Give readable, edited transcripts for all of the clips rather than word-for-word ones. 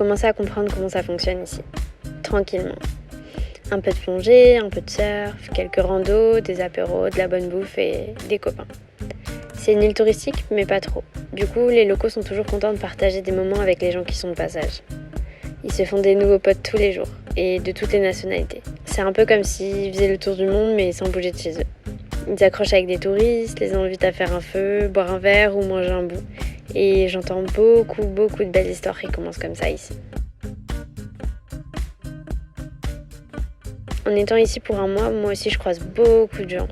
commencé à comprendre comment ça fonctionne ici, tranquillement. Un peu de plongée, un peu de surf, quelques randos, des apéros, de la bonne bouffe et des copains. C'est une île touristique, mais pas trop. Du coup, les locaux sont toujours contents de partager des moments avec les gens qui sont de passage. Ils se font des nouveaux potes tous les jours, et de toutes les nationalités. C'est un peu comme s'ils faisaient le tour du monde, mais sans bouger de chez eux. Ils accrochent avec des touristes, les invitent à faire un feu, boire un verre ou manger un bout. Et j'entends beaucoup de belles histoires qui commencent comme ça ici. En étant ici pour un mois, moi aussi je croise beaucoup de gens.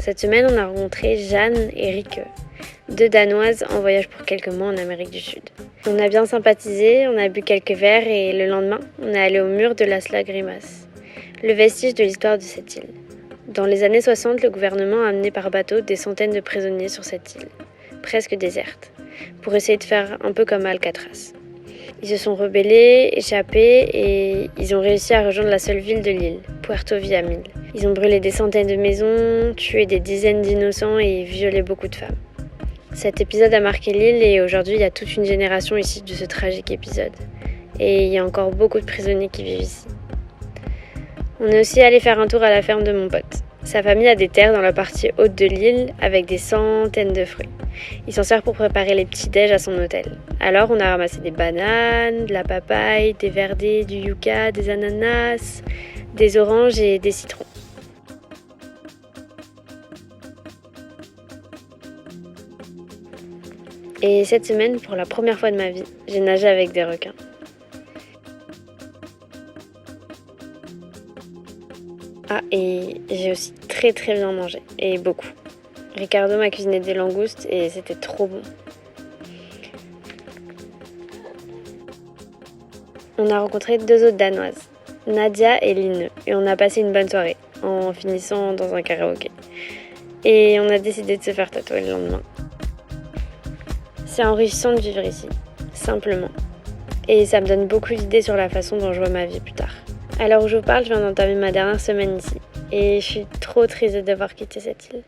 Cette semaine, on a rencontré Jeanne et Rikke, 2 Danoises en voyage pour quelques mois en Amérique du Sud. On a bien sympathisé, on a bu quelques verres et le lendemain, on est allé au mur de Las Lagrimas, le vestige de l'histoire de cette île. Dans les années 60, le gouvernement a amené par bateau des centaines de prisonniers sur cette île, presque déserte, pour essayer de faire un peu comme Alcatraz. Ils se sont rebellés, échappés et ils ont réussi à rejoindre la seule ville de l'île, Puerto Villamil. Ils ont brûlé des centaines de maisons, tué des dizaines d'innocents et violé beaucoup de femmes. Cet épisode a marqué l'île et aujourd'hui il y a toute une génération ici de ce tragique épisode. Et il y a encore beaucoup de prisonniers qui vivent ici. On est aussi allé faire un tour à la ferme de mon pote. Sa famille a des terres dans la partie haute de l'île avec des centaines de fruits. Il s'en sert pour préparer les petits-déj à son hôtel. Alors on a ramassé des bananes, de la papaye, des verdets, du yucca, des ananas, des oranges et des citrons. Et cette semaine, pour la première fois de ma vie, j'ai nagé avec des requins. Ah, et j'ai aussi très bien mangé, et beaucoup. Ricardo m'a cuisiné des langoustes et c'était trop bon. On a rencontré 2 autres Danoises, Nadia et Line, et on a passé une bonne soirée, en finissant dans un karaoké. Et on a décidé de se faire tatouer le lendemain. C'est enrichissant de vivre ici, simplement. Et ça me donne beaucoup d'idées sur la façon dont je vois ma vie plus tard. À l'heure où je vous parle, je viens d'entamer ma dernière semaine ici. Et je suis trop triste de devoir quitter cette île.